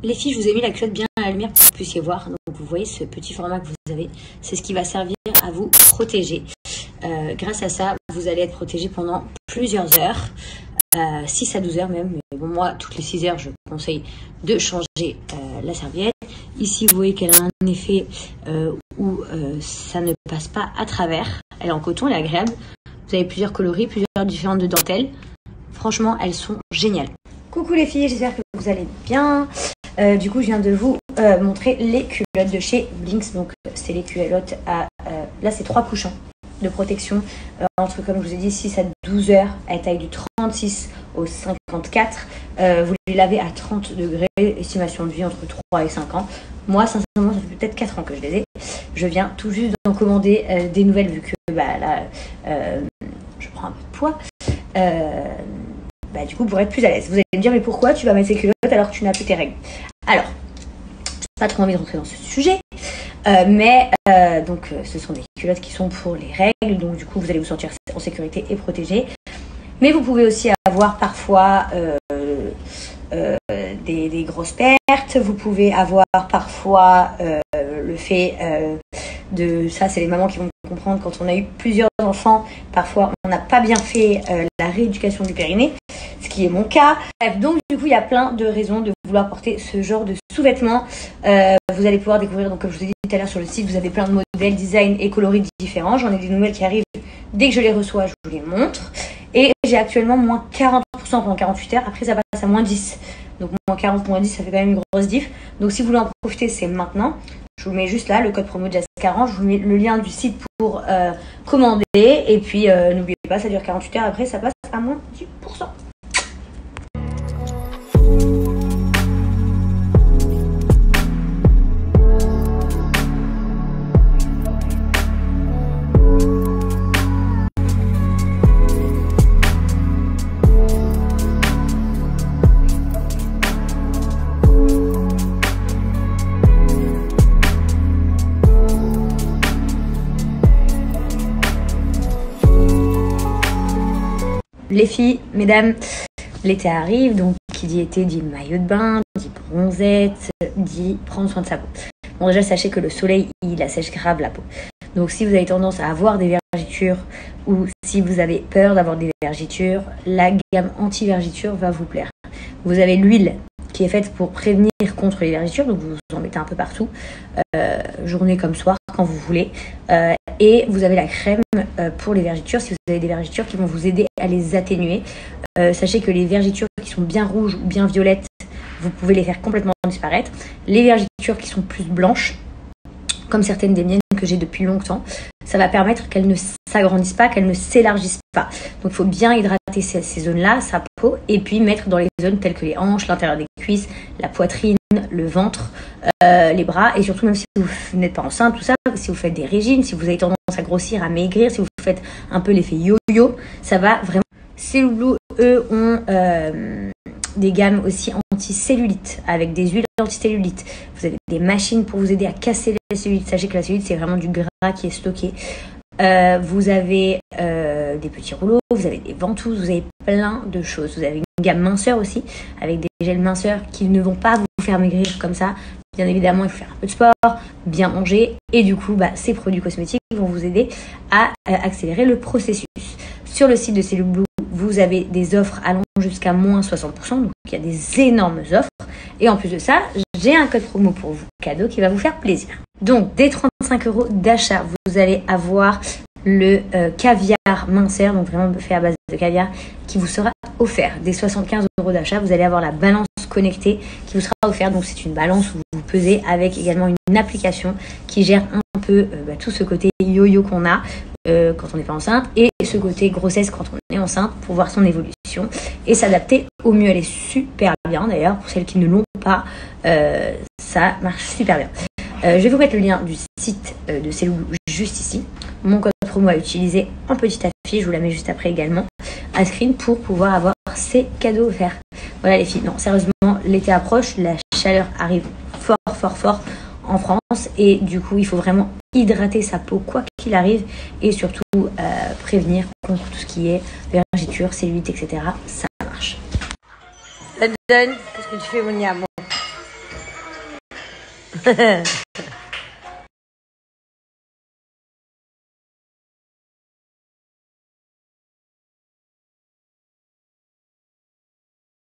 Les filles, je vous ai mis la culotte bien à la lumière pour que vous puissiez voir. Donc vous voyez ce petit format que vous avez, c'est ce qui va servir à vous protéger. Grâce à ça, vous allez être protégé pendant plusieurs heures, 6 à 12 heures même. Mais bon, moi, toutes les 6 heures, je conseille de changer la serviette. Ici, vous voyez qu'elle a un effet où ça ne passe pas à travers. Elle est en coton, elle est agréable. Vous avez plusieurs coloris, plusieurs différentes de dentelles. Franchement, elles sont géniales. Coucou les filles, j'espère que vous allez bien. Du coup, je viens de vous montrer les culottes de chez Blinks. Donc, c'est les culottes à... là, c'est 3 couchants de protection entre, comme je vous ai dit, 6 à 12 heures à taille du 36 au 54. Vous les lavez à 30 degrés, estimation de vie entre 3 et 5 ans. Moi, sincèrement, ça fait peut-être 4 ans que je les ai. Je viens tout juste d'en commander des nouvelles vu que là, je prends un peu de poids. Du coup, pour être plus à l'aise. Vous allez me dire, mais pourquoi tu vas mettre ces culottes alors que tu n'as plus tes règles? Alors, j'ai pas trop envie de rentrer dans ce sujet. Donc, ce sont des culottes qui sont pour les règles. Donc, du coup, vous allez vous sentir en sécurité et protégé. Mais vous pouvez aussi avoir parfois des grosses pertes. Vous pouvez avoir parfois le fait de... Ça, c'est les mamans qui vont comprendre. Quand on a eu plusieurs enfants, parfois, on n'a pas bien fait la rééducation du périnée. Ce qui est mon cas. Bref, donc du coup, il y a plein de raisons de vouloir porter ce genre de sous-vêtements. Vous allez pouvoir découvrir, donc comme je vous ai dit tout à l'heure sur le site, vous avez plein de modèles, designs et coloris différents. J'en ai des nouvelles qui arrivent. Dès que je les reçois, je vous les montre. Et j'ai actuellement moins 40% pendant 48 heures. Après, ça passe à moins 10. Donc moins 40, moins 10, ça fait quand même une grosse diff. Donc si vous voulez en profiter, c'est maintenant. Je vous mets juste là le code promo Jessica40. Je vous mets le lien du site pour commander. Et puis, n'oubliez pas, ça dure 48 heures. Après, ça passe à moins 10%. Les filles, mesdames, l'été arrive, donc qui dit été dit maillot de bain, dit bronzette, dit prendre soin de sa peau. Bon, déjà, sachez que le soleil, il assèche grave la peau. Donc, si vous avez tendance à avoir des vergitures ou si vous avez peur d'avoir des vergitures, la gamme anti-vergitures va vous plaire. Vous avez l'huile qui est faite pour prévenir contre les vergitures, donc vous en mettez un peu partout, journée comme soir, quand vous voulez. Et vous avez la crème pour les vergitures, si vous avez des vergitures qui vont vous aider à les atténuer. Sachez que les vergitures qui sont bien rouges ou bien violettes, vous pouvez les faire complètement disparaître. Les vergitures qui sont plus blanches, comme certaines des miennes que j'ai depuis longtemps, ça va permettre qu'elles ne s'agrandissent pas, qu'elles ne s'élargissent pas. Donc il faut bien hydrater ces zones-là, sa peau, et puis mettre dans les zones telles que les hanches, l'intérieur des cuisses, la poitrine, le ventre, les bras, et surtout même si vous n'êtes pas enceinte, tout ça, si vous faites des régimes, si vous avez tendance à grossir, à maigrir, si vous faites un peu l'effet yo-yo, ça va vraiment. Cellulose Blue, eux, ont des gammes aussi anti-cellulite, avec des huiles anti-cellulite. Vous avez des machines pour vous aider à casser la cellulite. Sachez que la cellulite, c'est vraiment du gras qui est stocké. Vous avez des petits rouleaux, vous avez des ventouses, vous avez plein de choses. Vous avez une gamme minceur aussi, avec des gels minceurs qui ne vont pas vous faire maigrir comme ça. Bien évidemment, il faut faire un peu de sport, bien manger. Et du coup, ces produits cosmétiques vont vous aider à accélérer le processus. Sur le site de Cellule Blue, vous avez des offres allant jusqu'à moins 60%. Donc, il y a des énormes offres. Et en plus de ça, j'ai un code promo pour vous, cadeau qui va vous faire plaisir. Donc, dès 35 € d'achat, vous allez avoir le caviar minceur, donc vraiment fait à base de caviar, qui vous sera offert. Dès 75 € d'achat, vous allez avoir la balance connectée qui vous sera offerte. Donc, c'est une balance où vous pesez avec également une application qui gère un peu tout ce côté yo-yo qu'on a quand on n'est pas enceinte et ce côté grossesse quand on est enceinte pour voir son évolution et s'adapter au mieux. Elle est super bien d'ailleurs, pour celles qui ne l'ont pas, ça marche super bien. Je vais vous mettre le lien du site de Cellule Blue juste ici. Mon code promo à utiliser en petite affiche, je vous la mets juste après également à screen pour pouvoir avoir ces cadeaux offerts. Voilà les filles, non sérieusement, l'été approche, la chaleur arrive fort en France et du coup il faut vraiment hydrater sa peau quoi qu'il arrive et surtout prévenir contre tout ce qui est vergeture, cellulite, etc. Ça marche. London, qu'est-ce que tu fais Monia?